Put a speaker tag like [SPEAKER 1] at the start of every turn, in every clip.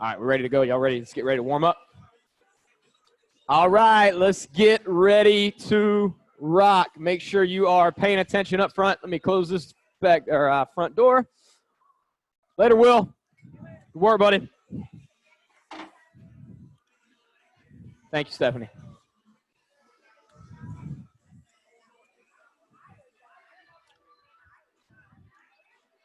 [SPEAKER 1] All right, we're ready to go. Y'all ready? Let's get ready to warm up. All right, let's get ready to rock. Make sure you are paying attention up front. Let me close this back or front door. Later, Will. Good work, buddy. Thank you, Stephanie.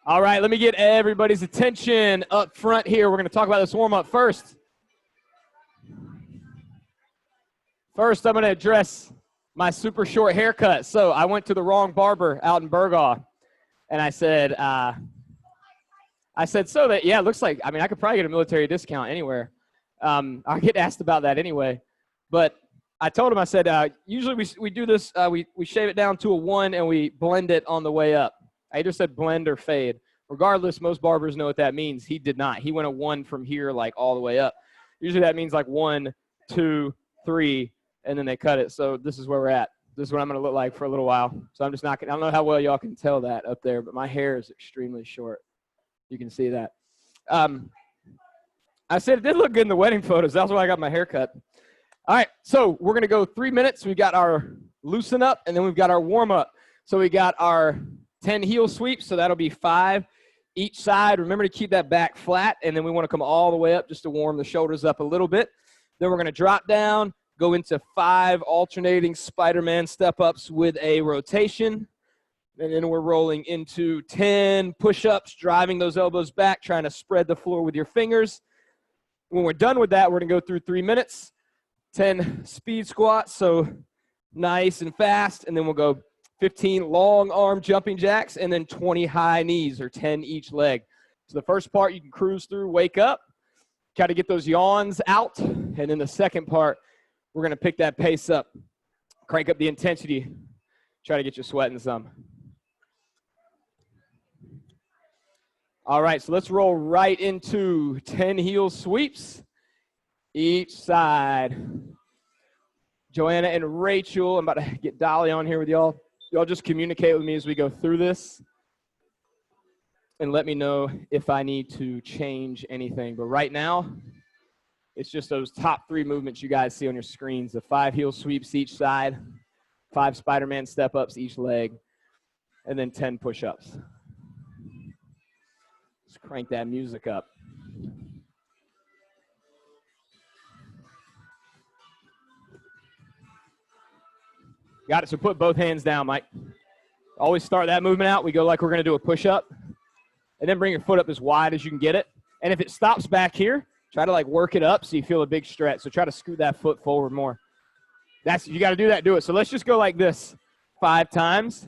[SPEAKER 1] All right, let me get everybody's attention up front here. We're going to talk about this warm-up first. First, I'm going to address my super short haircut. So I went to the wrong barber out in Burgaw, and I said, so that, yeah, it looks like, I mean, I could probably get a military discount anywhere. I get asked about that anyway. But I told him, I said, usually we do this, we shave it down to a 1 and we blend it on the way up. I either said blend or fade. Regardless, most barbers know what that means. He did not. He went a 1 from here, like all the way up. Usually that means like 1, 2, 3, and then they cut it. So this is where we're at. This is what I'm going to look like for a little while. So I'm just not going to, I don't know how well y'all can tell that up there, but my hair is extremely short. You can see that. I said it did look good in the wedding photos. That's why I got my hair cut. All right, so we're going to go 3 minutes. We got our loosen up, and then we've got our warm up. So we got our 10 heel sweeps, so that'll be 5 each side. Remember to keep that back flat, and then we want to come all the way up just to warm the shoulders up a little bit. Then we're going to drop down, go into 5 alternating Spiderman step-ups with a rotation. And then we're rolling into 10 push-ups, driving those elbows back, trying to spread the floor with your fingers. When we're done with that, we're going to go through 3 minutes, 10 speed squats, so nice and fast, and then we'll go 15 long arm jumping jacks, and then 20 high knees, or 10 each leg. So the first part you can cruise through, wake up, try to get those yawns out, and then the second part, we're going to pick that pace up, crank up the intensity, try to get you sweating some. All right, so let's roll right into 10 heel sweeps each side. Joanna and Rachel, I'm about to get Dolly on here with y'all. Y'all just communicate with me as we go through this and let me know if I need to change anything. But right now, it's just those top 3 movements you guys see on your screens, the 5 heel sweeps each side, 5 Spiderman step-ups each leg, and then 10 push-ups. Let's crank that music up. Got it, so put both hands down, Mike. Always start that movement out. We go like we're going to do a push-up, and then bring your foot up as wide as you can get it. And if it stops back here, try to like work it up so you feel a big stretch. So try to scoot that foot forward more. You got to do that, do it. So let's just go like this 5 times,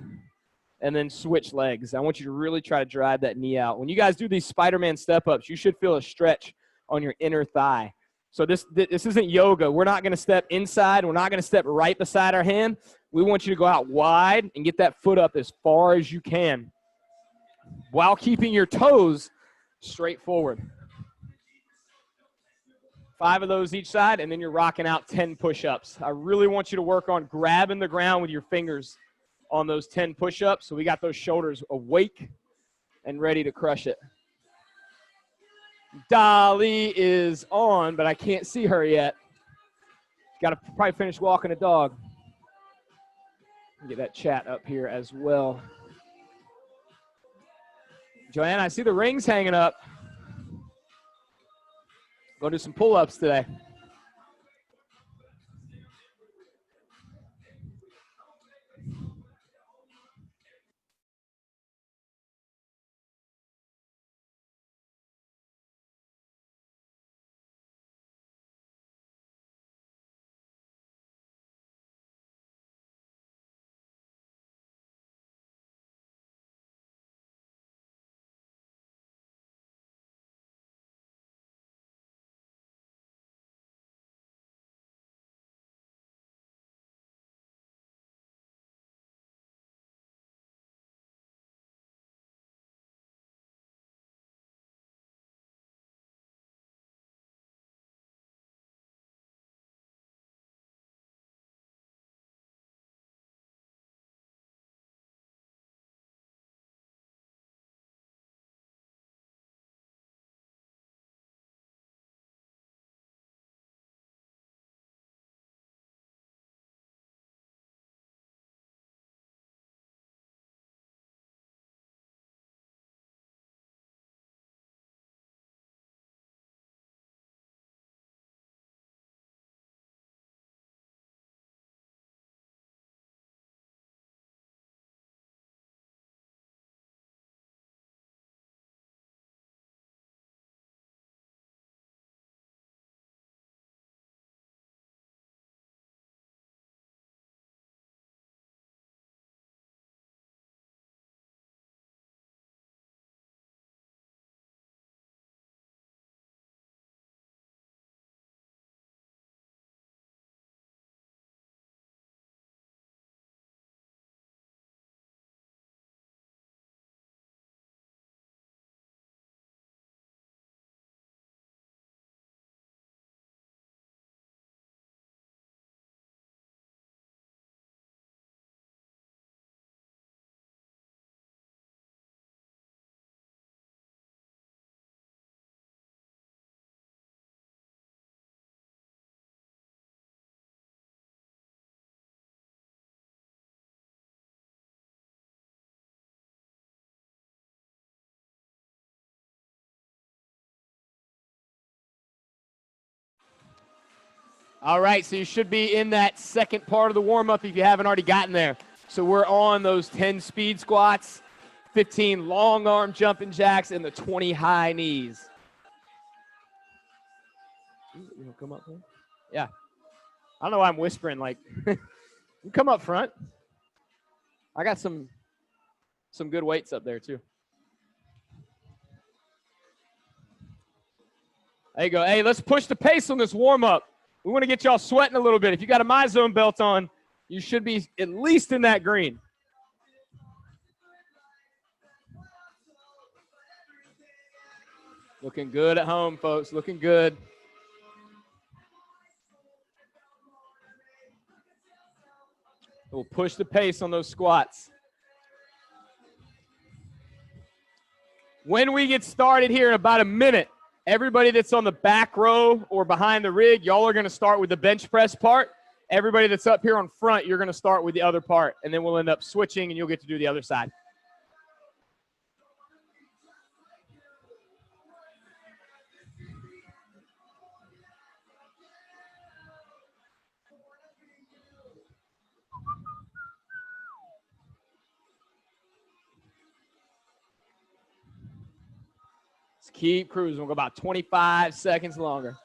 [SPEAKER 1] and then switch legs. I want you to really try to drive that knee out. When you guys do these Spiderman step-ups, you should feel a stretch on your inner thigh. So this isn't yoga. We're not going to step inside. We're not going to step right beside our hand. We want you to go out wide and get that foot up as far as you can while keeping your toes straight forward. 5 of those each side, and then you're rocking out 10 push-ups. I really want you to work on grabbing the ground with your fingers on those 10 push-ups, so we got those shoulders awake and ready to crush it. Dolly is on, but I can't see her yet. Got to probably finish walking a dog. Get that chat up here as well. Joanna, I see the rings hanging up. Go do some pull-ups today. All right, so you should be in that second part of the warm-up if you haven't already gotten there. So we're on those 10 speed squats, 15 long arm jumping jacks, and the 20 high knees. You come up here? Yeah. I don't know why I'm whispering. Like, you come up front. I got some good weights up there too. There you go. Hey, let's push the pace on this warm-up. We want to get y'all sweating a little bit. If you got a My Zone belt on, you should be at least in that green. Looking good at home, folks. Looking good. We'll push the pace on those squats. When we get started here in about a minute, everybody that's on the back row or behind the rig, y'all are going to start with the bench press part. Everybody that's up here on front, you're going to start with the other part, and then we'll end up switching, and you'll get to do the other side. Let's keep cruising. We'll go about 25 seconds longer.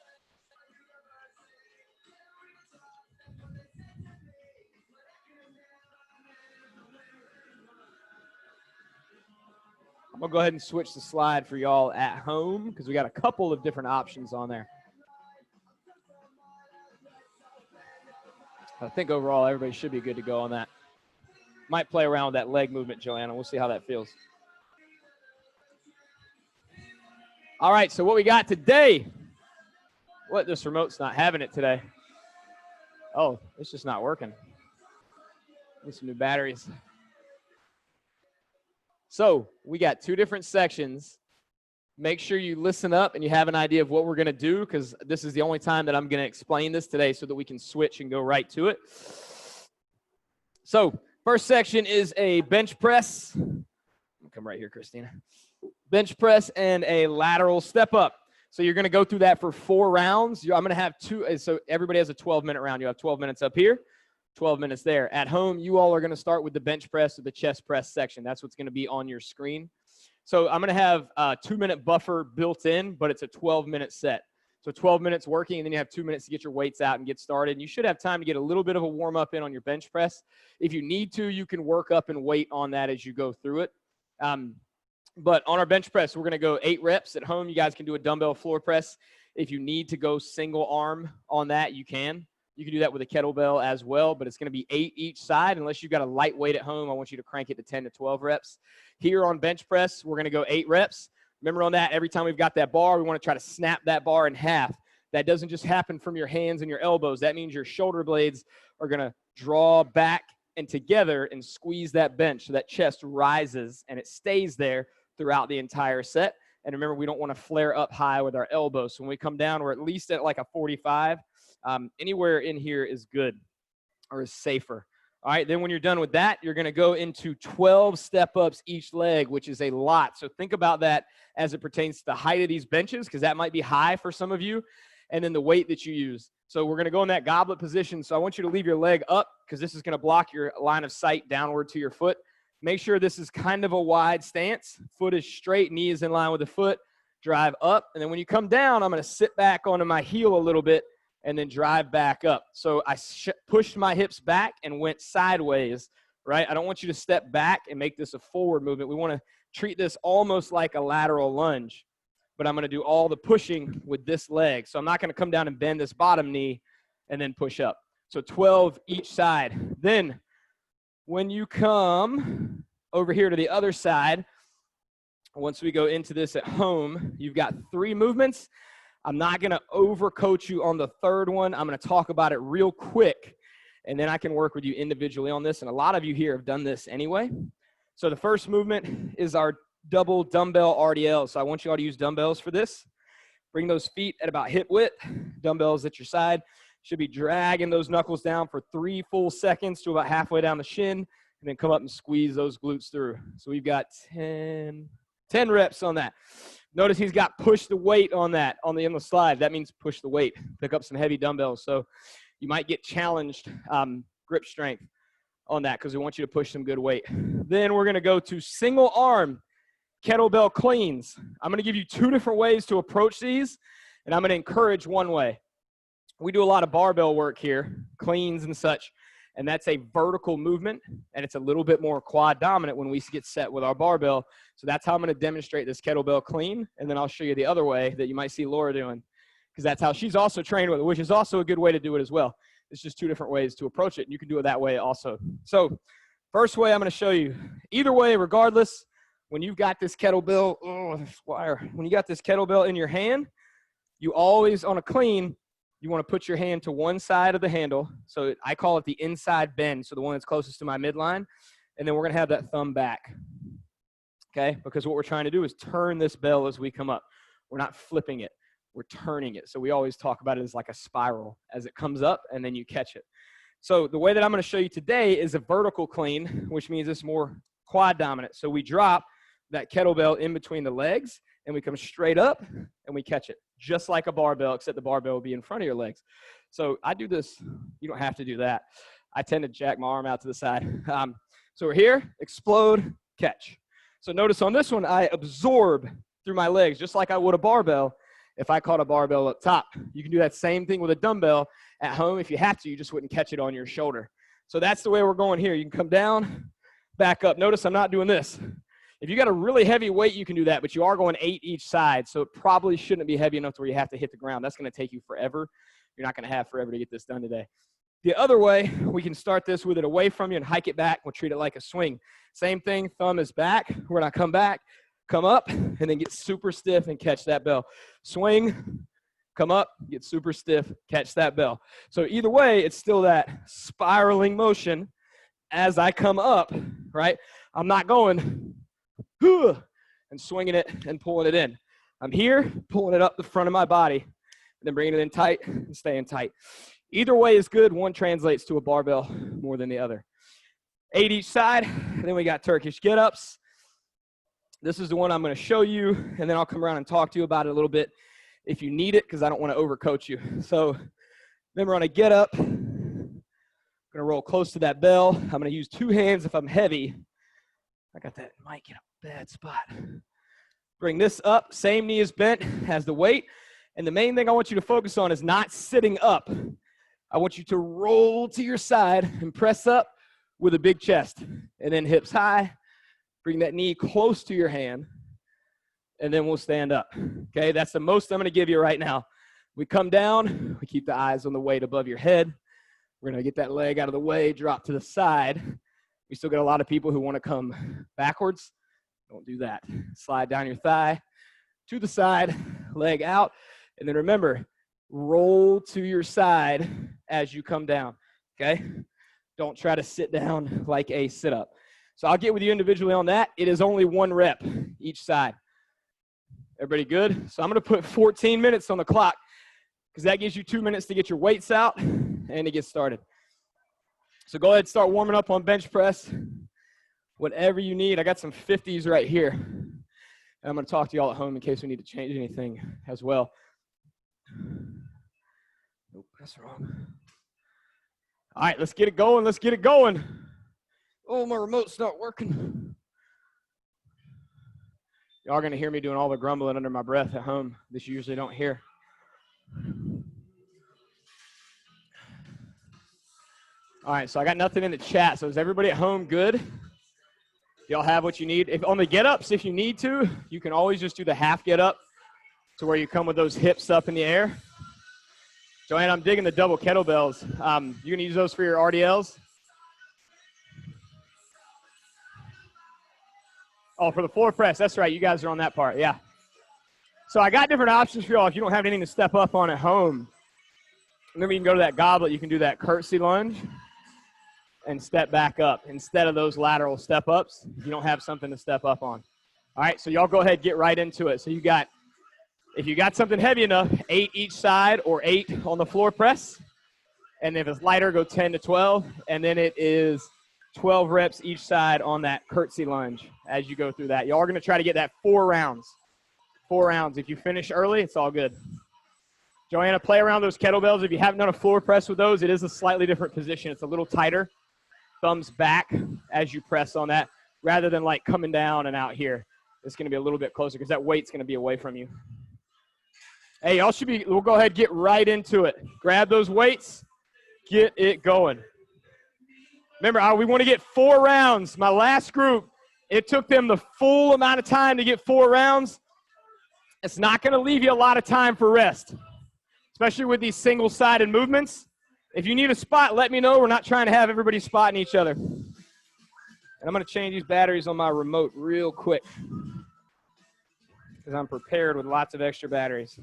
[SPEAKER 1] I'm going to go ahead and switch the slide for y'all at home because we got a couple of different options on there. I think overall everybody should be good to go on that. Might play around with that leg movement, Joanna. We'll see how that feels. All right, so what we got today. What, this remote's not having it today. Oh, it's just not working. Need some new batteries. So we got two different sections. Make sure you listen up and you have an idea of what we're going to do because this is the only time that I'm going to explain this today so that we can switch and go right to it. So first section is a bench press. Come right here, Christina. Bench press and a lateral step up. So you're going to go through that for 4 rounds. I'm going to have 2. So everybody has a 12-minute round. You have 12 minutes up here, 12 minutes there. At home, you all are going to start with the bench press or the chest press section. That's what's going to be on your screen. So I'm going to have a 2-minute buffer built in, but it's a 12-minute set. So 12 minutes working, and then you have 2 minutes to get your weights out and get started. And you should have time to get a little bit of a warm-up in on your bench press. If you need to, you can work up and wait on that as you go through it. But on our bench press, we're going to go 8 reps. At home, you guys can do a dumbbell floor press. If you need to go single arm on that, you can. You can do that with a kettlebell as well, but it's going to be 8 each side. Unless you've got a light weight at home, I want you to crank it to 10 to 12 reps. Here on bench press, we're going to go 8 reps. Remember on that, every time we've got that bar, we want to try to snap that bar in half. That doesn't just happen from your hands and your elbows. That means your shoulder blades are going to draw back and together and squeeze that bench so that chest rises and it stays there throughout the entire set. And remember, we don't want to flare up high with our elbows. So when we come down, we're at least at like a 45. Anywhere in here is good or is safer. All right, then when you're done with that, you're going to go into 12 step-ups each leg, which is a lot. So think about that as it pertains to the height of these benches, because that might be high for some of you, and then the weight that you use. So we're going to go in that goblet position. So I want you to leave your leg up because this is going to block your line of sight downward to your foot. Make sure this is kind of a wide stance. Foot is straight, knee is in line with the foot. Drive up, and then when you come down, I'm going to sit back onto my heel a little bit and then drive back up. So I pushed my hips back and went sideways, right? I don't want you to step back and make this a forward movement. We want to treat this almost like a lateral lunge, but I'm going to do all the pushing with this leg. So I'm not going to come down and bend this bottom knee and then push up. So 12 each side. Then when you come over here to the other side, once we go into this at home, you've got 3 movements. I'm not going to overcoach you on the third one. I'm going to talk about it real quick, and then I can work with you individually on this. And a lot of you here have done this anyway. So the first movement is our double dumbbell RDL. So I want you all to use dumbbells for this. Bring those feet at about hip width. Dumbbells at your side. Should be dragging those knuckles down for 3 full seconds to about halfway down the shin, and then come up and squeeze those glutes through. So we've got 10 reps on that. Notice he's got push the weight on that, on the endless slide. That means push the weight. Pick up some heavy dumbbells. So you might get challenged grip strength on that because we want you to push some good weight. Then we're going to go to single arm kettlebell cleans. I'm going to give you 2 different ways to approach these, and I'm going to encourage one way. We do a lot of barbell work here, cleans and such, and that's a vertical movement, and it's a little bit more quad dominant when we get set with our barbell. So that's how I'm going to demonstrate this kettlebell clean, and then I'll show you the other way that you might see Laura doing, because that's how she's also trained with it, which is also a good way to do it as well. It's just 2 different ways to approach it, and you can do it that way also. So first way I'm going to show you, either way, regardless, when you've got this kettlebell, when you got this kettlebell in your hand, you always, on a clean, you want to put your hand to one side of the handle. So I call it the inside bend, so the one that's closest to my midline. And then we're going to have that thumb back, okay? Because what we're trying to do is turn this bell as we come up. We're not flipping it. We're turning it. So we always talk about it as like a spiral as it comes up, and then you catch it. So the way that I'm going to show you today is a vertical clean, which means it's more quad dominant. So we drop that kettlebell in between the legs, and we come straight up, and we catch it, just like a barbell, except the barbell will be in front of your legs. So I do this. You don't have to do that. I tend to jack my arm out to the side. So we're here, explode, catch. So notice on this one, I absorb through my legs, just like I would a barbell if I caught a barbell up top. You can do that same thing with a dumbbell at home. If you have to, you just wouldn't catch it on your shoulder. So that's the way we're going here. You can come down, back up. Notice I'm not doing this. If you got a really heavy weight, you can do that, but you are going 8 each side, so it probably shouldn't be heavy enough to where you have to hit the ground. That's going to take you forever. You're not going to have forever to get this done today. The other way, we can start this with it away from you and hike it back. We'll treat it like a swing. Same thing, thumb is back. We're going to come back, come up, and then get super stiff and catch that bell. Swing, come up, get super stiff, catch that bell. So either way, it's still that spiraling motion as I come up, right? I'm not going and swinging it and pulling it in. I'm here, pulling it up the front of my body, and then bringing it in tight and staying tight. Either way is good. One translates to a barbell more than the other. 8 each side. And then we got Turkish Get-Ups. This is the one I'm going to show you, and then I'll come around and talk to you about it a little bit if you need it, because I don't want to overcoach you. So then we're on a get up. I'm going to roll close to that bell. I'm going to use 2 hands if I'm heavy. I got that mic in a bad spot. Bring this up. Same knee is bent as the weight. And the main thing I want you to focus on is not sitting up. I want you to roll to your side and press up with a big chest. And then hips high. Bring that knee close to your hand. And then we'll stand up. Okay, that's the most I'm going to give you right now. We come down. We keep the eyes on the weight above your head. We're going to get that leg out of the way, drop to the side. We still get a lot of people who want to come backwards. Don't do that. Slide down your thigh to the side, leg out. And then remember, roll to your side as you come down, okay? Don't try to sit down like a sit-up. So I'll get with you individually on that. It is only 1 rep each side. Everybody good? So I'm going to put 14 minutes on the clock because that gives you 2 minutes to get your weights out and to get started. So go ahead and start warming up on bench press. Whatever you need. I got some 50s right here. And I'm going to talk to you all at home in case we need to change anything as well. Nope, that's wrong. All right, let's get it going. Let's get it going. Oh, my remote's not working. Y'all are going to hear me doing all the grumbling under my breath at home. This you usually don't hear. All right, so I got nothing in the chat. So is everybody at home good? Y'all have what you need? If on the get-ups, if you need to, you can always just do the half get-up to where you come with those hips up in the air. Joanne, I'm digging the double kettlebells. You going to use those for your RDLs? Oh, for the floor press. That's right. You guys are on that part. Yeah. So I got different options for y'all if you don't have anything to step up on at home. Remember, you can go to that goblet. You can do that curtsy lunge and step back up instead of those lateral step-ups. You don't have something to step up on. All right, so y'all go ahead, get right into it. So you got, if you got something heavy enough, 8 each side or 8 on the floor press. And if it's lighter, go 10 to 12. And then it is 12 reps each side on that curtsy lunge as you go through that. Y'all are going to try to get that 4 rounds. 4 rounds. If you finish early, it's all good. Joanna, play around those kettlebells. If you haven't done a floor press with those, it is a slightly different position. It's a little tighter. Thumbs back as you press on that, rather than like coming down and out here. It's going to be a little bit closer because that weight's going to be away from you. Hey, y'all should be, we'll go ahead and get right into it. Grab those weights, get it going. Remember, we want to get 4 rounds. My last group, it took them the full amount of time to get 4 rounds. It's not going to leave you a lot of time for rest, especially with these single-sided movements. If you need a spot, let me know. We're not trying to have everybody spotting each other. And I'm going to change these batteries on my remote real quick because I'm prepared with lots of extra batteries.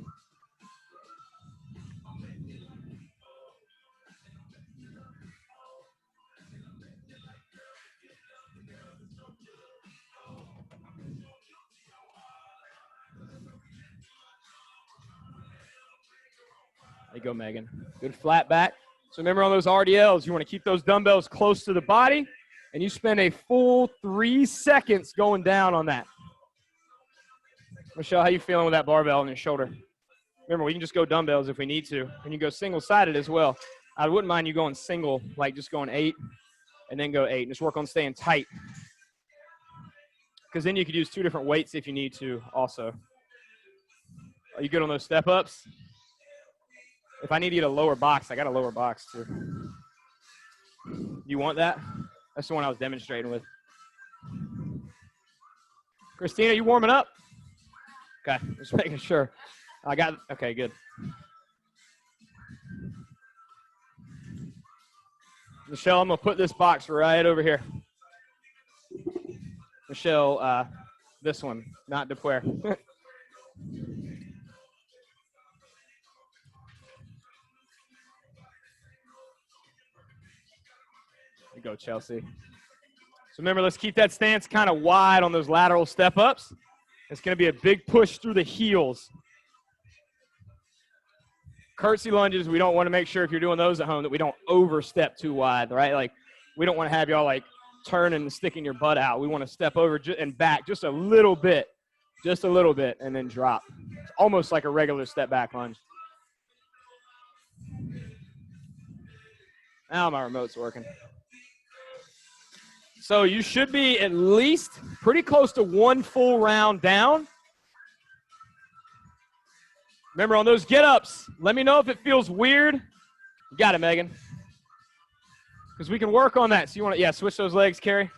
[SPEAKER 1] There you go, Megan. Good flat back. So remember on those RDLs, you want to keep those dumbbells close to the body, and you spend a full 3 seconds going down on that. Michelle, how you feeling with that barbell on your shoulder? Remember, we can just go dumbbells if we need to. And you go single-sided as well. I wouldn't mind you going single, like just going 8 and then go 8. And just work on staying tight. Because then you could use 2 different weights if you need to also. Are you good on those step-ups? If I need to get a lower box, I got a lower box too. You want that? That's the one I was demonstrating with. Christina, you warming up? Okay, just making sure. I got, okay, good. Michelle, I'm going to put this box right over here. Michelle, this one, not Depuere. There you go, Chelsea. So remember, let's keep that stance kind of wide on those lateral step-ups. It's going to be a big push through the heels. Curtsy lunges, we don't want to make sure if you're doing those at home that we don't overstep too wide, right? Like, we don't want to have y'all, like, turn and sticking your butt out. We want to step over and back just a little bit, and then drop. It's almost like a regular step-back lunge. Now my remote's working. So you should be at least pretty close to 1 full round down. Remember, on those get-ups, let me know if it feels weird. You got it, Megan. Because we can work on that. So you want to, yeah, switch those legs, Carrie.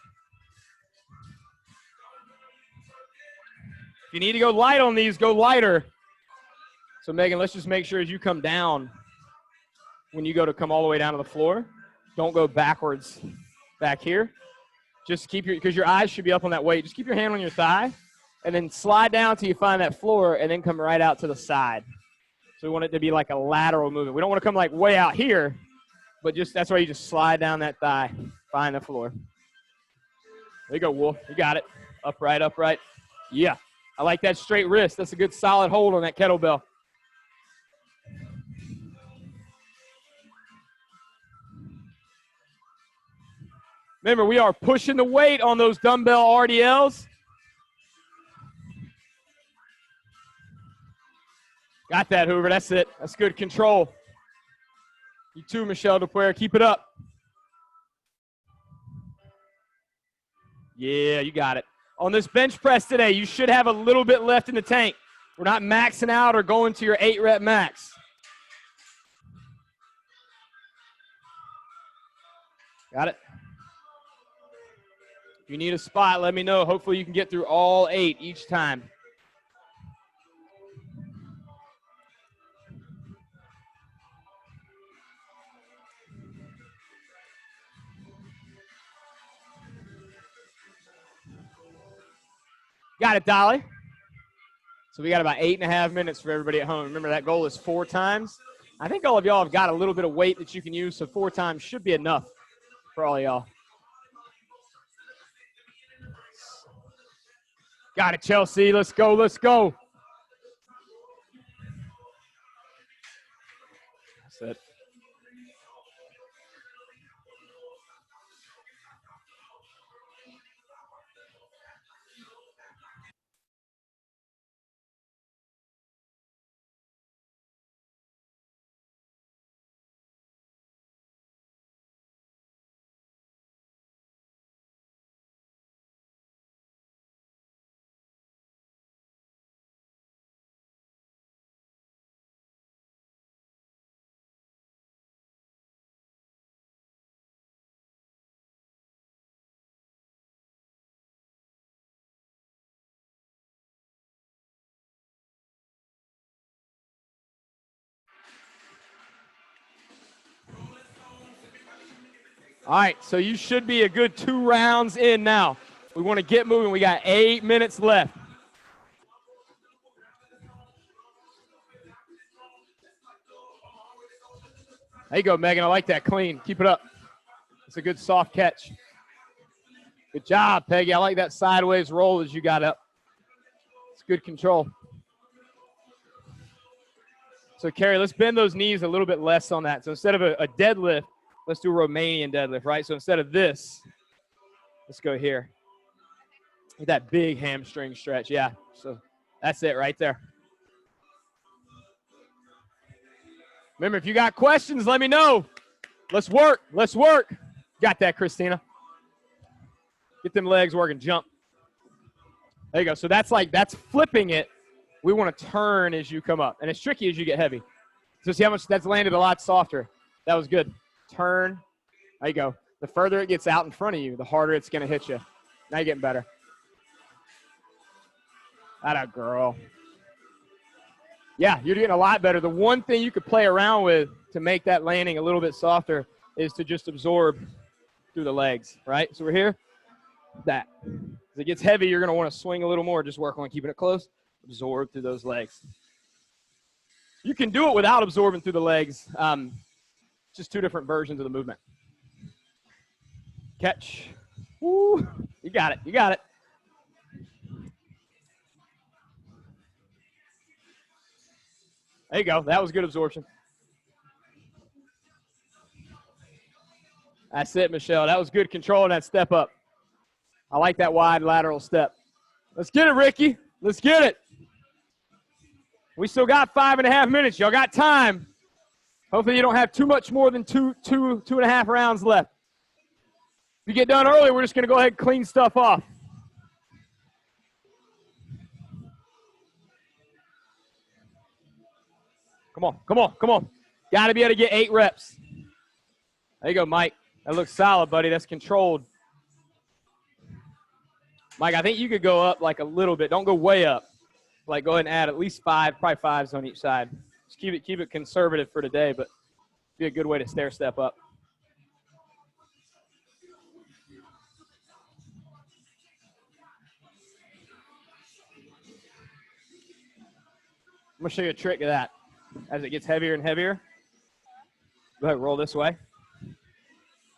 [SPEAKER 1] If you need to go light on these, go lighter. So, Megan, let's just make sure as you come down, when you go to come all the way down to the floor, don't go backwards back here. Just keep because your eyes should be up on that weight. Just keep your hand on your thigh, and then slide down till you find that floor, and then come right out to the side. So we want it to be like a lateral movement. We don't want to come like way out here, but just that's why you just slide down that thigh, find the floor. There you go, Wolf. You got it. Upright, upright. Yeah. I like that straight wrist. That's a good solid hold on that kettlebell. Remember, we are pushing the weight on those dumbbell RDLs. Got that, Hoover. That's it. That's good control. You too, Michelle Depuere. Keep it up. Yeah, you got it. On this bench press today, you should have a little bit left in the tank. We're not maxing out or going to your 8-rep max. Got it? If you need a spot, let me know. Hopefully you can get through all 8 each time. Got it, Dolly. So we got about 8.5 minutes for everybody at home. Remember, that goal is 4 times. I think all of y'all have got a little bit of weight that you can use, so 4 times should be enough for all of y'all. Got it, Chelsea. Let's go, let's go. That's it. All right, so you should be a good 2 rounds in now. We want to get moving. We got 8 minutes left. There you go, Megan. I like that. Clean. Keep it up. It's a good soft catch. Good job, Peggy. I like that sideways roll as you got up. It's good control. So, Carrie, let's bend those knees a little bit less on that. So instead of a deadlift, let's do a Romanian deadlift, right? So instead of this, let's go here. With that big hamstring stretch, yeah. So that's it right there. Remember, if you got questions, let me know. Let's work. Let's work. Got that, Christina. Get them legs working. Jump. There you go. So that's flipping it. We want to turn as you come up. And it's tricky as you get heavy. So see how much that's landed a lot softer. That was good. Turn. There you go. The further it gets out in front of you, the harder it's going to hit you. Now you're getting better. Atta girl. Yeah, you're getting a lot better. The one thing you could play around with to make that landing a little bit softer is to just absorb through the legs, right? So we're here. That. As it gets heavy, you're going to want to swing a little more. Just work on keeping it close. Absorb through those legs. You can do it without absorbing through the legs. Just 2 different versions of the movement. Catch. Woo. You got it. You got it. There you go. That was good absorption. That's it, Michelle. That was good control in that step up. I like that wide lateral step. Let's get it, Ricky. Let's get it. We still got 5.5 minutes. Y'all got time. Hopefully you don't have too much more than two and a half rounds left. If you get done early, we're just going to go ahead and clean stuff off. Come on, come on, come on. Got to be able to get 8 reps. There you go, Mike. That looks solid, buddy. That's controlled. Mike, I think you could go up like a little bit. Don't go way up. Like go ahead and add at least 5, probably 5s on each side. Just keep it conservative for today, but be a good way to stair step up. I'm going to show you a trick of that. As it gets heavier and heavier, go ahead and roll this way.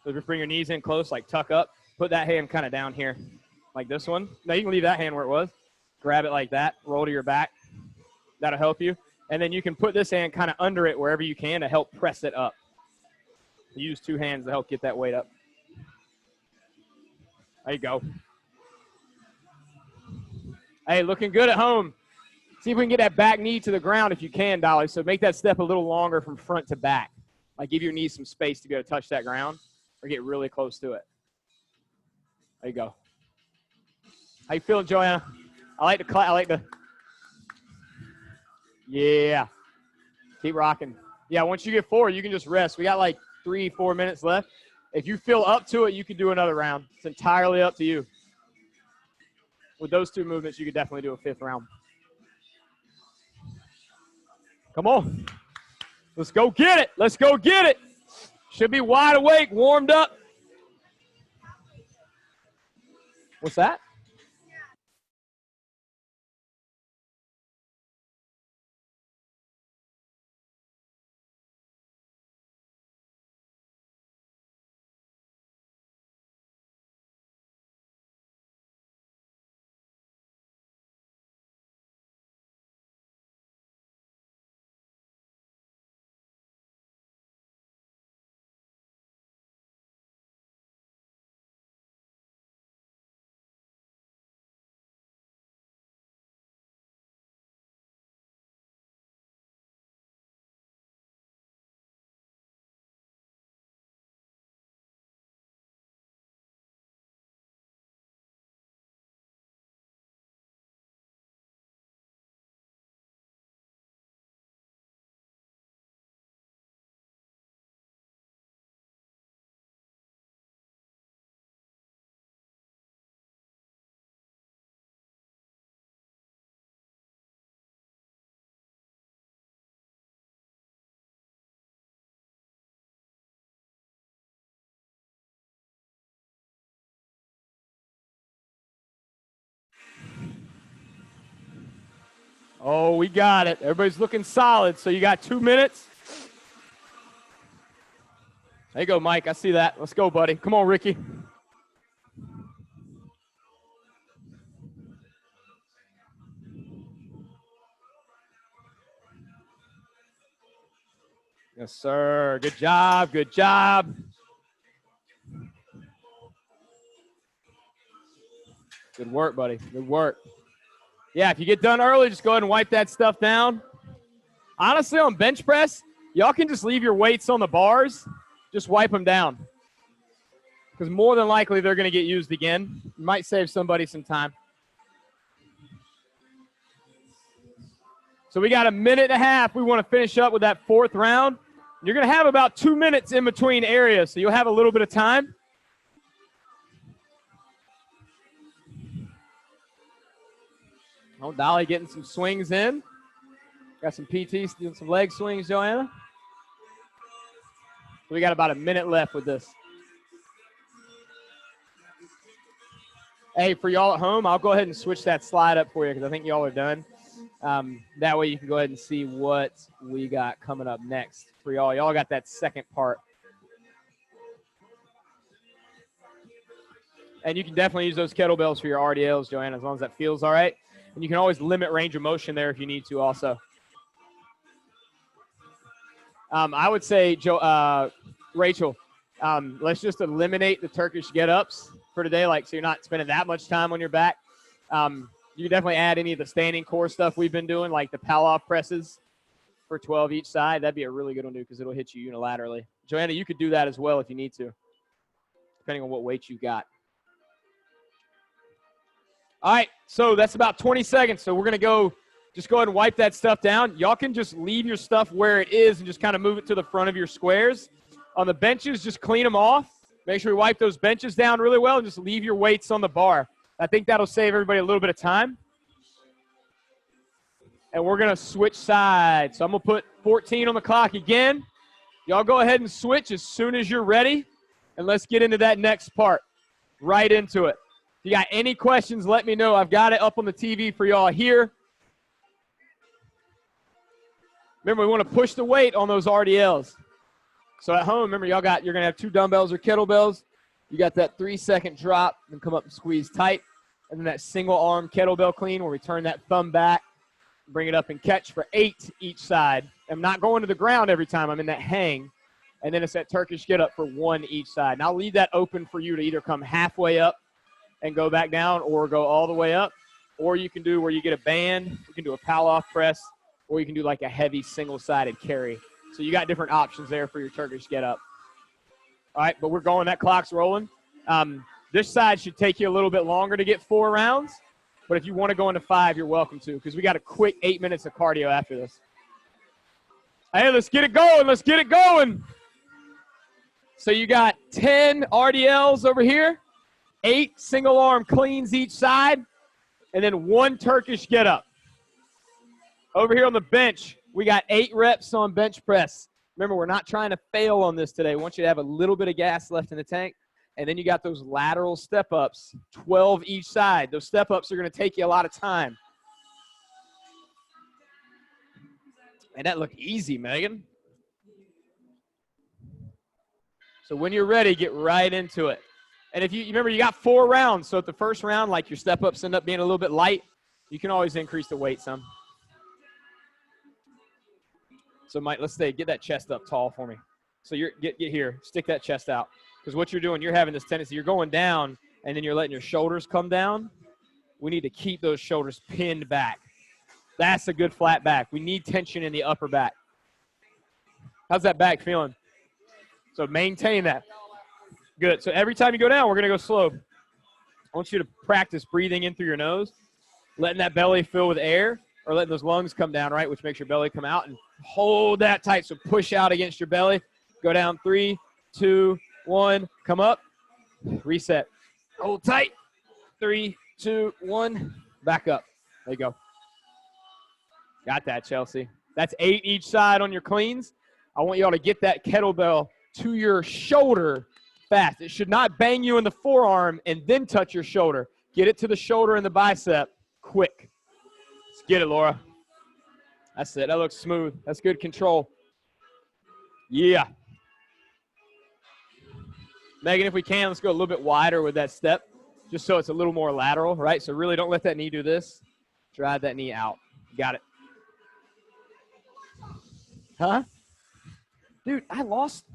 [SPEAKER 1] So just bring your knees in close, like tuck up. Put that hand kind of down here, like this one. Now you can leave that hand where it was. Grab it like that, roll to your back. That'll help you. And then you can put this hand kind of under it wherever you can to help press it up. Use 2 hands to help get that weight up. There you go. Hey, looking good at home. See if we can get that back knee to the ground if you can, Dolly. So make that step a little longer from front to back. Like give your knees some space to be able to touch that ground or get really close to it. There you go. How you feeling, Joanna? I like the. Yeah. Keep rocking. Yeah, once you get forward, you can just rest. We got like 3-4 minutes left. If you feel up to it, you can do another round. It's entirely up to you. With those 2 movements, you could definitely do a 5th round. Come on. Let's go get it. Let's go get it. Should be wide awake, warmed up. What's that? Oh, we got it. Everybody's looking solid. So you got 2 minutes. There you go, Mike. I see that. Let's go, buddy. Come on, Ricky. Yes, sir. Good job. Good job. Good work, buddy. Good work. Yeah, if you get done early, just go ahead and wipe that stuff down. Honestly, on bench press, y'all can just leave your weights on the bars. Just wipe them down. Because more than likely, they're going to get used again. You might save somebody some time. So we got a minute and a half. We want to finish up with that 4th round. You're going to have about 2 minutes in between areas, so you'll have a little bit of time. Oh, Dolly getting some swings in. Got some PTs doing some leg swings, Joanna. We got about a minute left with this. Hey, for y'all at home, I'll go ahead and switch that slide up for you because I think y'all are done. That way you can go ahead and see what we got coming up next for y'all. Y'all got that second part. And you can definitely use those kettlebells for your RDLs, Joanna, as long as that feels all right. And you can always limit range of motion there if you need to also. I would say, Rachel, let's just eliminate the Turkish get-ups for today, so you're not spending that much time on your back. You can definitely add any of the standing core stuff we've been doing, like the pal-off presses for 12 each side. That'd be a really good one to do because it'll hit you unilaterally. Joanna, you could do that as well if you need to, depending on what weight you got. All right, so that's about 20 seconds. So we're going to just go ahead and wipe that stuff down. Y'all can just leave your stuff where it is and just kind of move it to the front of your squares. On the benches, just clean them off. Make sure you wipe those benches down really well and just leave your weights on the bar. I think that'll save everybody a little bit of time. And we're going to switch sides. So I'm going to put 14 on the clock again. Y'all go ahead and switch as soon as you're ready. And let's get into that next part. Right into it. If you got any questions, let me know. I've got it up on the TV for y'all here. Remember, we want to push the weight on those RDLs. So at home, remember, you're going to have 2 dumbbells or kettlebells. You got that 3-second drop and come up and squeeze tight. And then that single arm kettlebell clean where we turn that thumb back, bring it up and catch for 8 each side. I'm not going to the ground every time. I'm in that hang. And then it's that Turkish get up for 1 each side. And I'll leave that open for you to either come halfway up and go back down or go all the way up. Or you can do where you get a band. You can do a pal-off press. Or you can do like a heavy single-sided carry. So you got different options there for your Turkish get up. All right, but we're going. That clock's rolling. This side should take you a little bit longer to get 4 rounds. But if you want to go into 5, you're welcome to because we got a quick 8 minutes of cardio after this. Hey, let's get it going. Let's get it going. So you got 10 RDLs over here, 8 single arm cleans each side, and then 1 Turkish get up. Over here on the bench, we got 8 reps on bench press. Remember, we're not trying to fail on this today. We want you to have a little bit of gas left in the tank. And then you got those lateral step-ups, 12 each side. Those step-ups are going to take you a lot of time. And that looked easy, Megan. So when you're ready, get right into it. And if you remember, you got 4 rounds. So if the first round, like your step-ups end up being a little bit light, you can always increase the weight some. So Mike, let's say, get that chest up tall for me. So get here, stick that chest out. Because what you're doing, you're having this tendency, you're going down, and then you're letting your shoulders come down. We need to keep those shoulders pinned back. That's a good flat back. We need tension in the upper back. How's that back feeling? So maintain that. Good. So every time you go down, we're going to go slow. I want you to practice breathing in through your nose, letting that belly fill with air, or letting those lungs come down, right, which makes your belly come out. And hold that tight. So push out against your belly. Go down 3, 2, 1. Come up. Reset. Hold tight. 3, 2, 1. Back up. There you go. Got that, Chelsea. That's 8 each side on your cleans. I want y'all to get that kettlebell to your shoulder fast. It should not bang you in the forearm and then touch your shoulder. Get it to the shoulder and the bicep quick. Let's get it, Laura. That's it. That looks smooth. That's good control. Yeah. Megan, if we can, let's go a little bit wider with that step, just so it's a little more lateral, right? So really don't let that knee do this. Drive that knee out. Got it. Huh? Dude, I lost.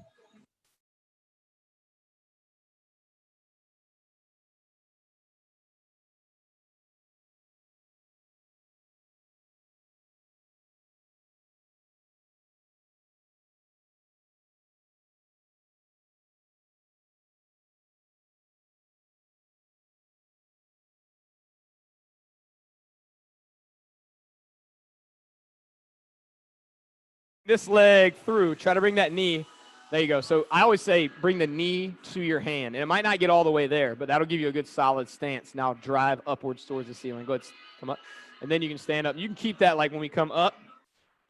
[SPEAKER 1] This leg through. Try to bring that knee. There you go. So I always say bring the knee to your hand. And it might not get all the way there, but that'll give you a good solid stance. Now drive upwards towards the ceiling. Go ahead, come up. And then you can stand up. You can keep that like when we come up,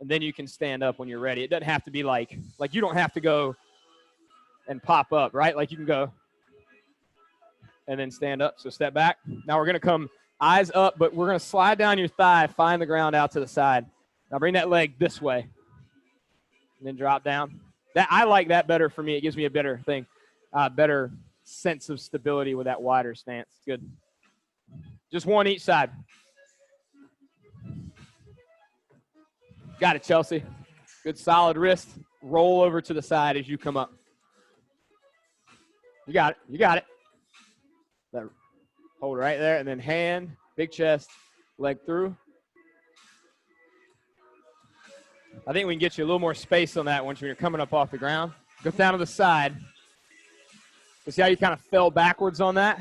[SPEAKER 1] and then you can stand up when you're ready. It doesn't have to be like you don't have to go and pop up, right? Like you can go and then stand up. So step back. Now we're going to come eyes up, but we're going to slide down your thigh, find the ground out to the side. Now bring that leg this way. And then drop down. I like that better for me. It gives me a better thing, better sense of stability with that wider stance. Good. Just one each side. Got it, Chelsea. Good solid wrist. Roll over to the side as you come up. You got it. You got it. That, hold right there, and then hand, big chest, leg through. I think we can get you a little more space on that once you're coming up off the ground. Go down to the side. You see how you kind of fell backwards on that?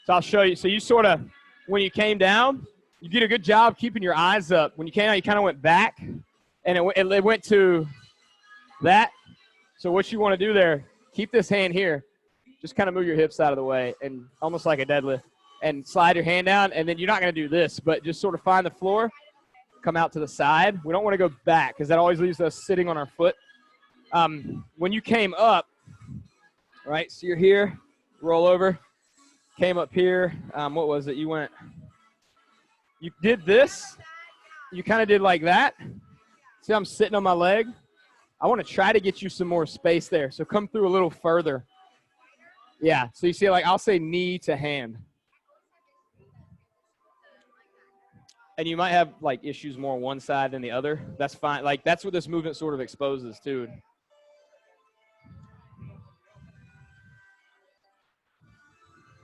[SPEAKER 1] So I'll show you. So you sort of, when you came down, you did a good job keeping your eyes up. When you came out, you kind of went back, and it went to that. So what you want to do there, keep this hand here. Just kind of move your hips out of the way, and almost like a deadlift, and slide your hand down, and then you're not going to do this, but just sort of find the floor, come out to the side. We don't want to go back because that always leaves us sitting on our foot. When you came up, right, so you're here, roll over, came up here. What was it? You did this. You kind of did like that. See, I'm sitting on my leg. I want to try to get you some more space there. So come through a little further. Yeah, so you see, like, I'll say knee to hand. And you might have, like, issues more on one side than the other. That's fine. Like, that's what this movement sort of exposes, too.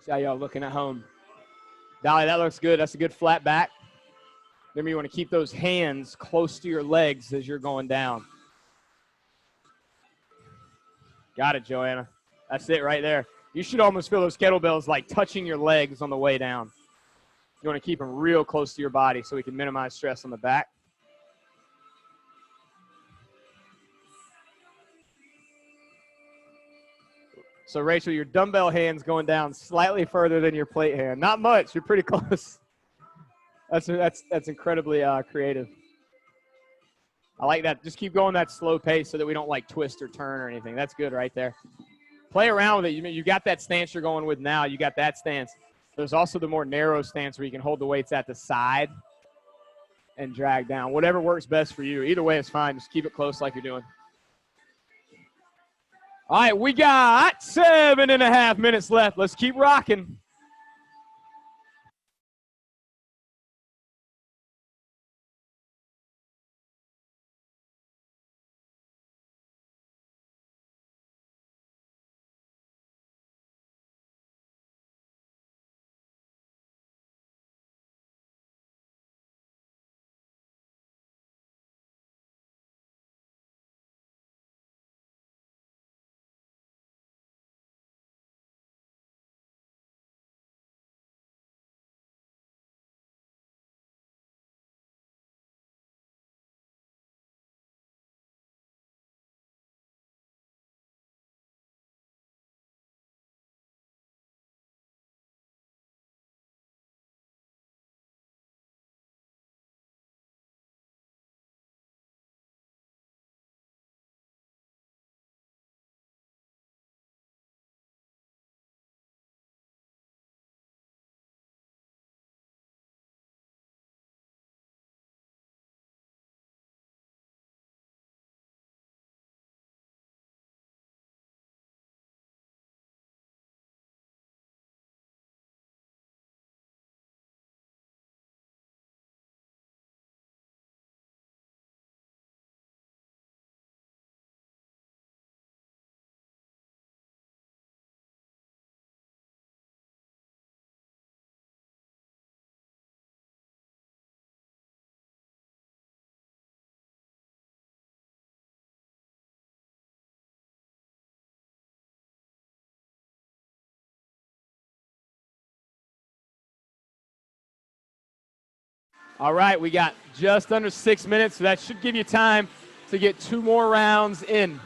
[SPEAKER 1] See how y'all looking at home. Dolly, that looks good. That's a good flat back. Remember, you want to keep those hands close to your legs as you're going down. Got it, Joanna. That's it right there. You should almost feel those kettlebells like touching your legs on the way down. You want to keep them real close to your body so we can minimize stress on the back. So, Rachel, your dumbbell hand's going down slightly further than your plate hand. Not much. You're pretty close. That's incredibly creative. I like that. Just keep going that slow pace so that we don't, like, twist or turn or anything. That's good right there. Play around with it. You got that stance you're going with now. You got that stance. There's also the more narrow stance where you can hold the weights at the side and drag down. Whatever works best for you. Either way is fine. Just keep it close like you're doing. All right, we got 7.5 minutes left. Let's keep rocking. All right, we got just under 6 minutes, so that should give you time to get 2 more rounds in.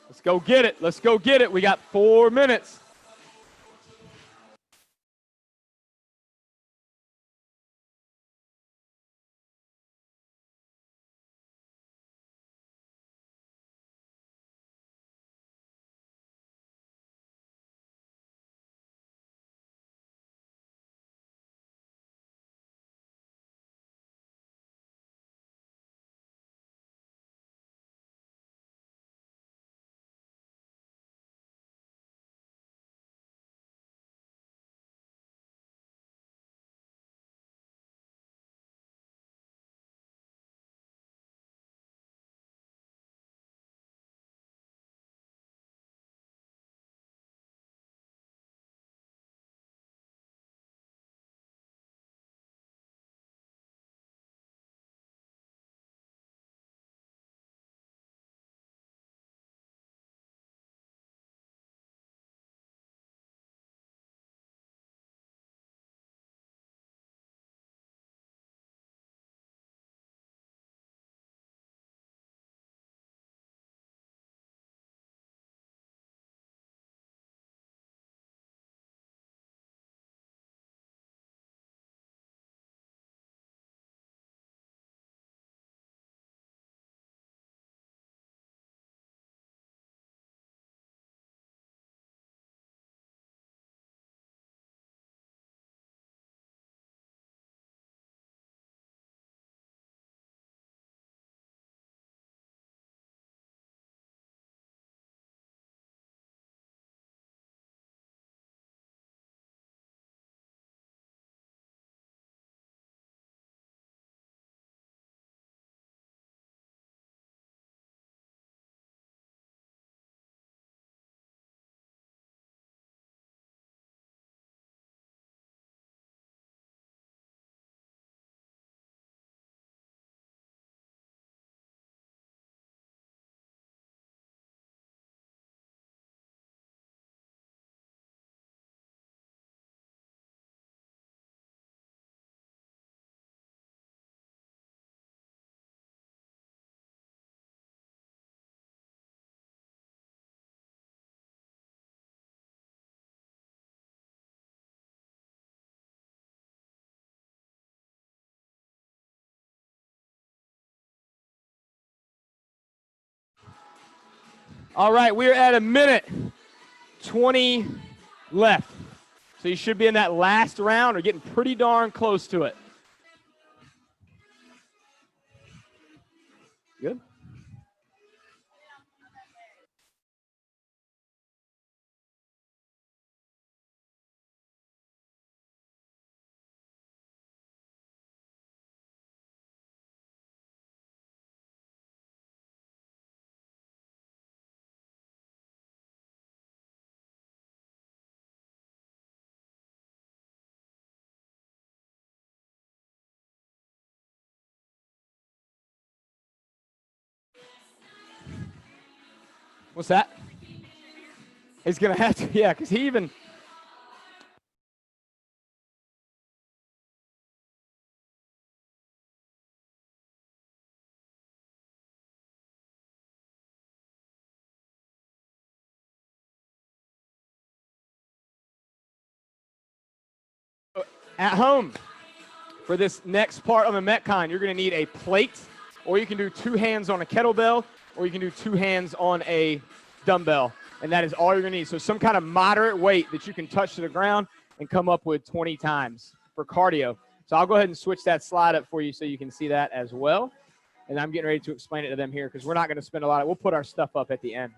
[SPEAKER 1] Let's go get it. Let's go get it. We got 4 minutes. All right, we're at 1:20 left. So you should be in that last round or getting pretty darn close to it. Good. What's that? He's going to have to, yeah, because he even. At home, for this next part of the Metcon, you're going to need a plate, or you can do 2 hands on a kettlebell, or you can do 2 hands on a dumbbell, and that is all you're going to need. So some kind of moderate weight that you can touch to the ground and come up with 20 times for cardio. So I'll go ahead and switch that slide up for you so you can see that as well. And I'm getting ready to explain it to them here because we're not going to spend a lot of, we'll put our stuff up at the end.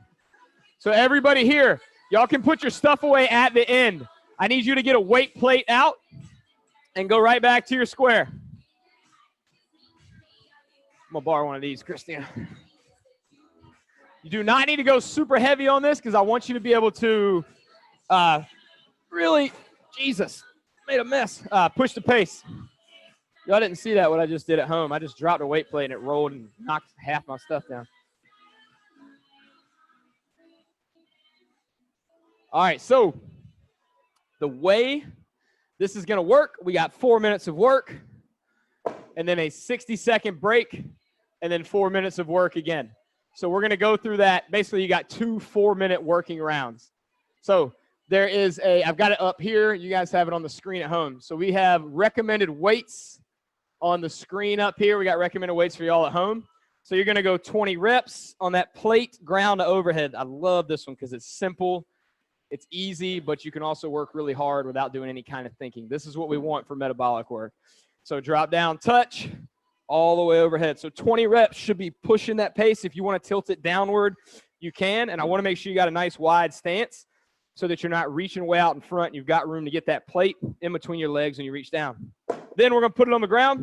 [SPEAKER 1] So everybody here, y'all can put your stuff away at the end. I need you to get a weight plate out and go right back to your square. I'm going to borrow one of these, Christina. You do not need to go super heavy on this because I want you to be able to really, Jesus, made a mess, push the pace. Y'all didn't see that, what I just did at home. I just dropped a weight plate and it rolled and knocked half my stuff down. All right, so the way this is going to work, we got 4 minutes of work and then a 60-second break and then 4 minutes of work again. So we're going to go through that. Basically, you got 2 4-minute working rounds. So there is I've got it up here. You guys have it on the screen at home. So we have recommended weights on the screen up here. We got recommended weights for y'all at home. So you're going to go 20 reps on that plate, ground to overhead. I love this one because it's simple. It's easy, but you can also work really hard without doing any kind of thinking. This is what we want for metabolic work. So drop down, touch, all the way overhead. So 20 reps should be pushing that pace. If you want to tilt it downward, you can. And I want to make sure you got a nice wide stance so that you're not reaching way out in front. You've got room to get that plate in between your legs when you reach down. Then we're going to put it on the ground.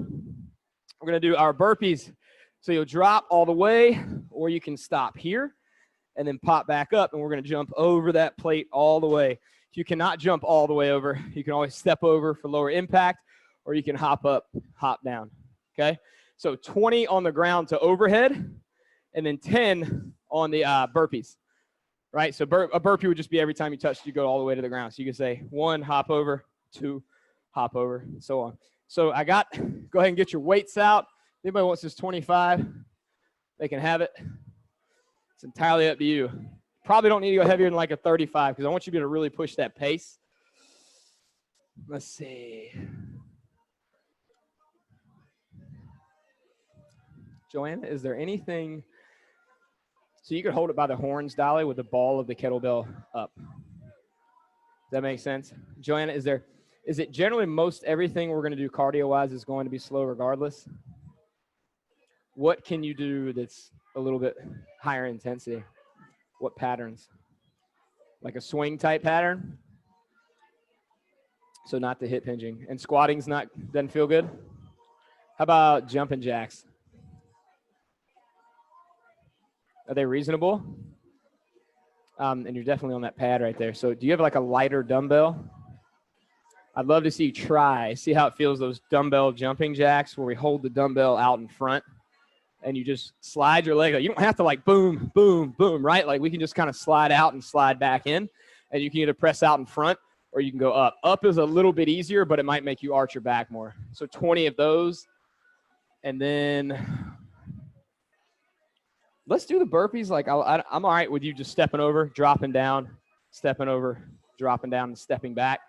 [SPEAKER 1] We're going to do our burpees. So you'll drop all the way, or you can stop here and then pop back up, and we're going to jump over that plate all the way. If you cannot jump all the way over, you can always step over for lower impact, or you can hop up, hop down, okay? So 20 on the ground to overhead, and then 10 on the burpees, right? So a burpee would just be every time you touch, you go all the way to the ground. So you can say 1, hop over, 2, hop over, and so on. So go ahead and get your weights out. Anybody wants this 25, they can have it. It's entirely up to you. Probably don't need to go heavier than like a 35 because I want you to really push that pace. Let's see. Joanna, is there anything? So you could hold it by the horns, Dolly, with the ball of the kettlebell up. Does that make sense? Joanna, is it generally most everything we're going to do cardio-wise is going to be slow regardless? What can you do that's a little bit higher intensity? What patterns? Like a swing type pattern? So not the hip hinging. And squatting's doesn't feel good? How about jumping jacks? Are they reasonable? And you're definitely on that pad right there. So do you have like a lighter dumbbell? I'd love to see you try. See how it feels, those dumbbell jumping jacks where we hold the dumbbell out in front and you just slide your leg. You don't have to like boom, boom, boom, right? Like we can just kind of slide out and slide back in, and you can either press out in front or you can go up. Up is a little bit easier, but it might make you arch your back more. So 20 of those. And then let's do the burpees. Like I'm all right with you just stepping over, dropping down, stepping over, dropping down, and stepping back.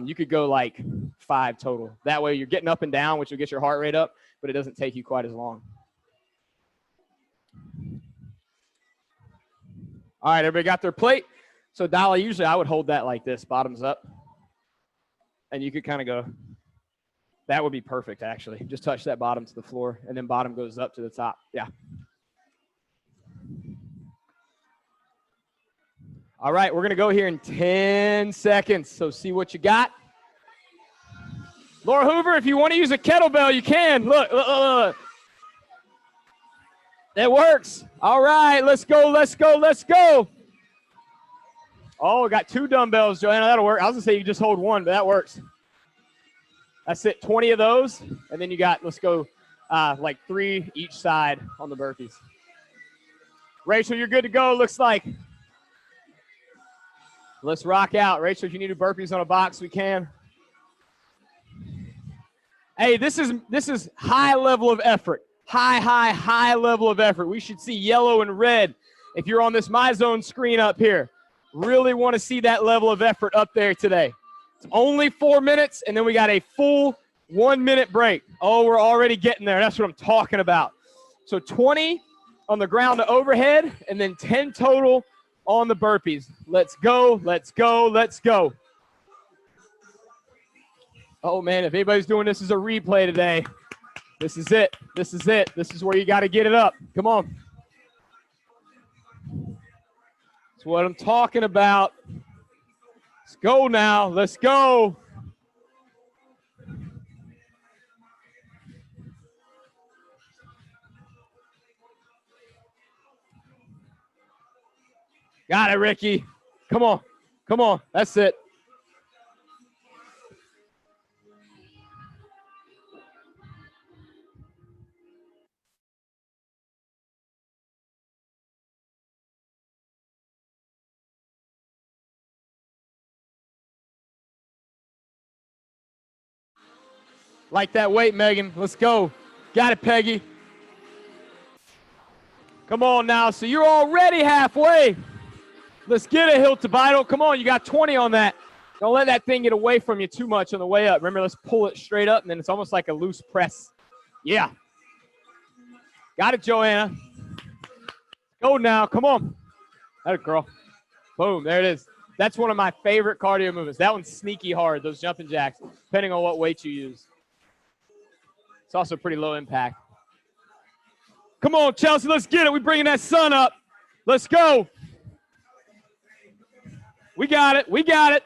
[SPEAKER 1] You could go like 5 total. That way you're getting up and down, which will get your heart rate up, but it doesn't take you quite as long. All right, everybody got their plate? So Dolly, usually I would hold that like this, bottoms up. And you could kind of go, that would be perfect actually. Just touch that bottom to the floor and then bottom goes up to the top. Yeah. All right, we're going to go here in 10 seconds. So see what you got. Laura Hoover, if you want to use a kettlebell, you can. Look. That works. All right, let's go, let's go, let's go. Oh, we got 2 dumbbells, Joanna. That'll work. I was going to say you just hold 1, but that works. That's it, 20 of those. And then you got, let's go, like 3 each side on the burpees. Rachel, you're good to go, looks like. Let's rock out. Rachel, if you need to do burpees on a box, we can. Hey, this is high level of effort. High level of effort. We should see yellow and red if you're on this My Zone screen up here. Really want to see that level of effort up there today. It's only 4 minutes, and then we got a full 1 minute break. Oh, we're already getting there. That's what I'm talking about. So 20 on the ground to overhead, and then 10 total on the burpees. Let's go, let's go, let's go. Oh, man, if anybody's doing this as a replay today, this is it. This is it. This is where you got to get it up. Come on. That's what I'm talking about. Let's go now. Let's go. Got it, Ricky. Come on. Come on. That's it. Like that weight, Megan. Let's go. Got it, Peggy. Come on now. So you're already halfway. Let's get it, hilt to vital. Come on, you got 20 on that. Don't let that thing get away from you too much on the way up. Remember, let's pull it straight up, and then it's almost like a loose press. Yeah. Got it, Joanna. Go now. Come on. That it, girl. Boom. There it is. That's one of my favorite cardio movements. That one's sneaky hard, those jumping jacks, depending on what weight you use. It's also pretty low impact. Come on, Chelsea. Let's get it. We're bringing that sun up. Let's go. We got it. We got it.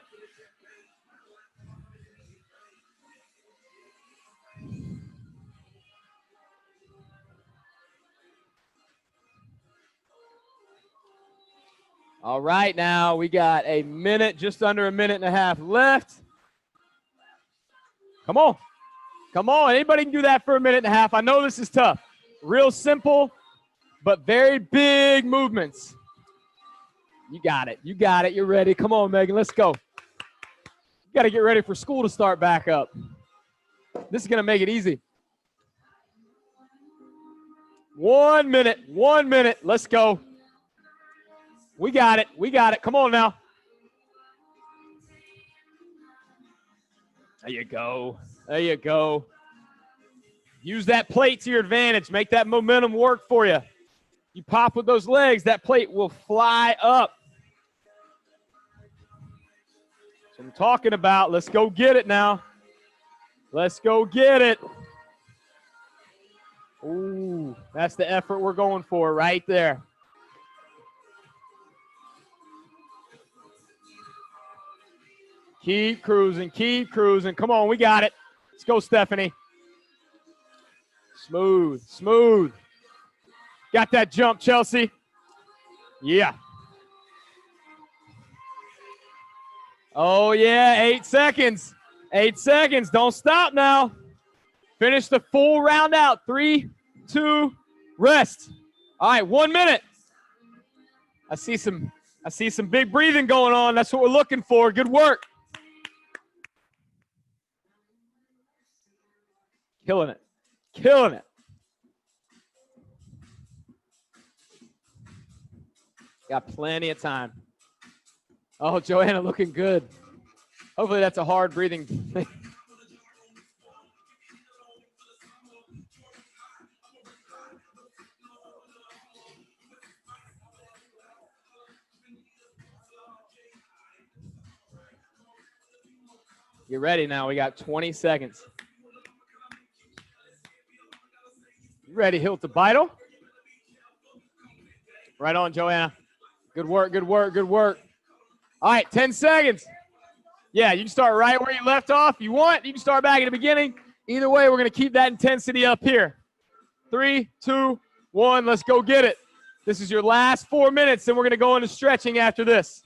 [SPEAKER 1] All right, now we got a minute, just under a minute and a half left. Come on. Come on. Anybody can do that for a minute and a half. I know this is tough. Real simple, but very big movements. You got it. You got it. You're ready. Come on, Megan. Let's go. You got to get ready for school to start back up. This is going to make it easy. 1 minute. 1 minute. Let's go. We got it. We got it. Come on now. There you go. There you go. Use that plate to your advantage. Make that momentum work for you. You pop with those legs, that plate will fly up. That's what I'm talking about. Let's go get it now. Let's go get it. Ooh, that's the effort we're going for right there. Keep cruising, keep cruising. Come on, we got it. Let's go, Stephanie. Smooth, smooth. Got that jump, Chelsea. Yeah. Oh, yeah, 8 seconds. 8 seconds. Don't stop now. Finish the full round out. 3, 2, rest. All right, 1 minute. I see some big breathing going on. That's what we're looking for. Good work. Killing it. Killing it. Got plenty of time. Oh, Joanna looking good. Hopefully that's a hard breathing thing. Get ready now. We got 20 seconds. You ready, hilt to vital? Right on, Joanna. Good work, good work, good work. All right, 10 seconds. Yeah, you can start right where you left off. If you want, you can start back at the beginning. Either way, we're going to keep that intensity up here. 3, 2, 1, let's go get it. This is your last 4 minutes, then we're going to go into stretching after this.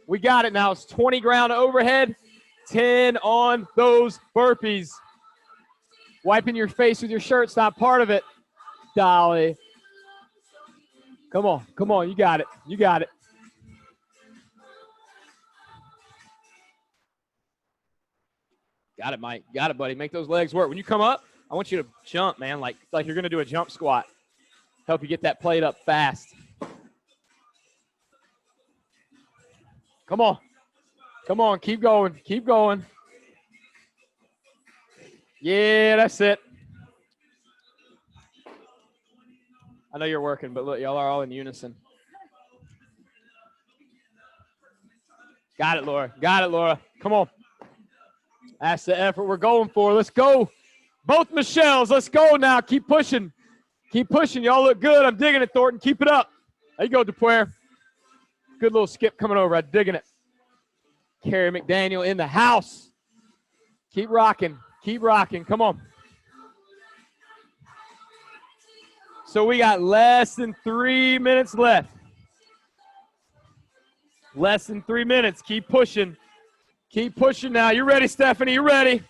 [SPEAKER 1] We got it now. It's 20 ground overhead, 10 on those burpees. Wiping your face with your shirt's not part of it. Dolly. Come on, come on, you got it, you got it. Got it, Mike. Got it, buddy. Make those legs work. When you come up, I want you to jump, man, like you're going to do a jump squat. Help you get that plate up fast. Come on. Come on. Keep going. Keep going. Yeah, that's it. I know you're working, but look, y'all are all in unison. Got it, Laura. Got it, Laura. Come on. That's the effort we're going for. Let's go. Both Michelles. Let's go now. Keep pushing. Keep pushing. Y'all look good. I'm digging it, Thornton. Keep it up. There you go, DePuer. Good little skip coming over. I'm digging it. Carrie McDaniel in the house. Keep rocking. Keep rocking. Come on. So we got less than 3 minutes left. Less than 3 minutes. Keep pushing. Keep pushing now. You ready, Stephanie? You ready?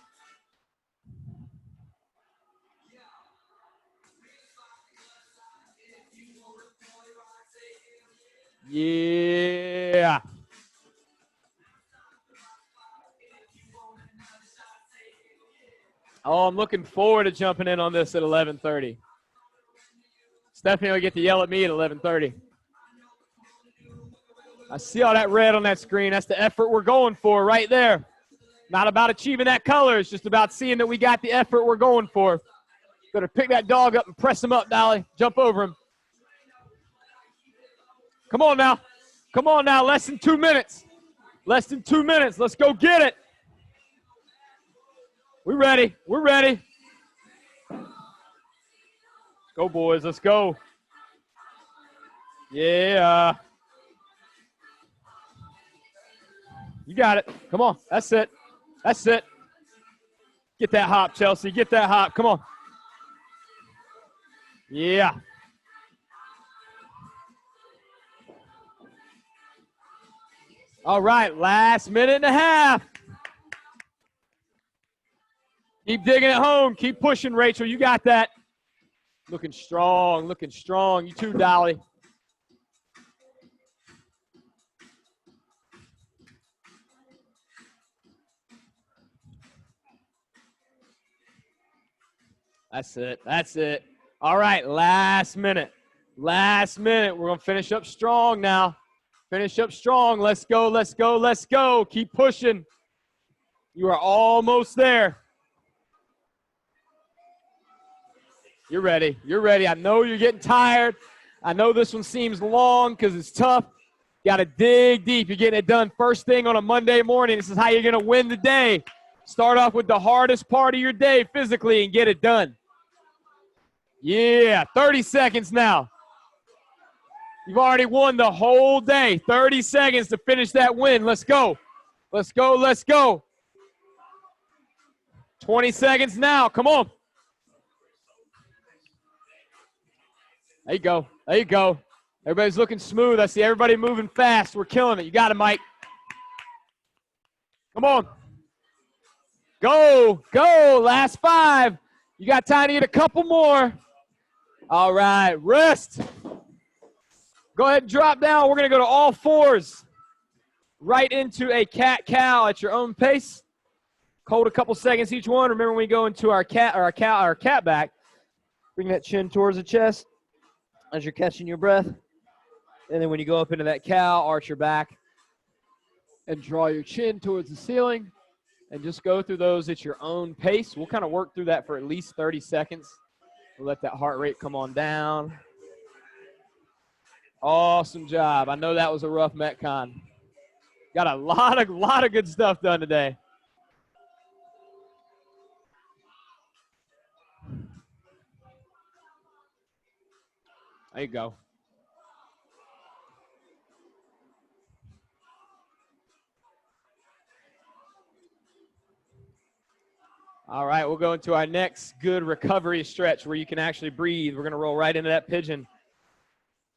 [SPEAKER 1] Yeah. Oh, I'm looking forward to jumping in on this at 11:30. Stephanie will get to yell at me at 11:30. I see all that red on that screen. That's the effort we're going for right there. Not about achieving that color. It's just about seeing that we got the effort we're going for. Better pick that dog up and press him up, Dolly. Jump over him. Come on now. Come on now. Less than 2 minutes. Less than 2 minutes. Let's go get it. We're ready. We're ready. Go, boys. Let's go. Yeah. You got it. Come on. That's it. That's it. Get that hop, Chelsea. Get that hop. Come on. Yeah. All right. Last minute and a half. Keep digging it home. Keep pushing, Rachel. You got that. Looking strong. Looking strong. You too, Dolly. That's it. That's it. All right, last minute. Last minute. We're going to finish up strong now. Finish up strong. Let's go, let's go, let's go. Keep pushing. You are almost there. You're ready. You're ready. I know you're getting tired. I know this one seems long because it's tough. You got to dig deep. You're getting it done first thing on a Monday morning. This is how you're going to win the day. Start off with the hardest part of your day physically and get it done. Yeah, 30 seconds now. You've already won the whole day. 30 seconds to finish that win. Let's go. Let's go, let's go. 20 seconds now. Come on. There you go. There you go. Everybody's looking smooth. I see everybody moving fast. We're killing it. You got it, Mike. Come on. Go. Go. Last 5. You got time to get a couple more. All right. Rest. Go ahead and drop down. We're going to go to all fours. Right into a cat-cow at your own pace. Hold a couple seconds each one. Remember when we go into our cat back, bring that chin towards the chest as you're catching your breath. And then when you go up into that cow, arch your back and draw your chin towards the ceiling. And just go through those at your own pace. We'll kind of work through that for at least 30 seconds. We'll let that heart rate come on down. Awesome job. I know that was a rough Metcon. Got a lot of good stuff done today. There you go. All right, we'll go into our next good recovery stretch where you can actually breathe. We're going to roll right into that pigeon.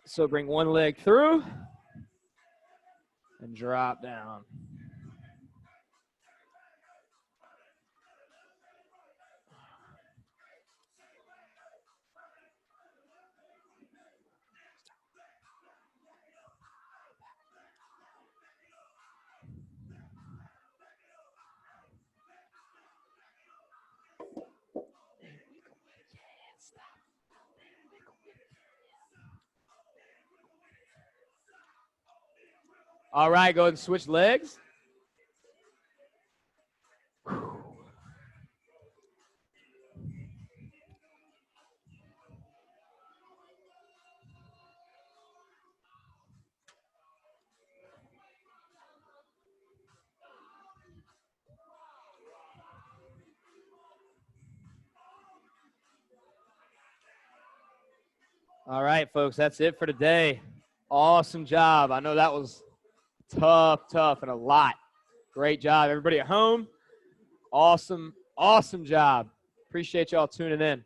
[SPEAKER 1] So bring one leg through and drop down. All right, go ahead and switch legs. All right, folks, that's it for today. Awesome job. I know that was tough, and a lot. Great job. Everybody at home, awesome job. Appreciate y'all tuning in.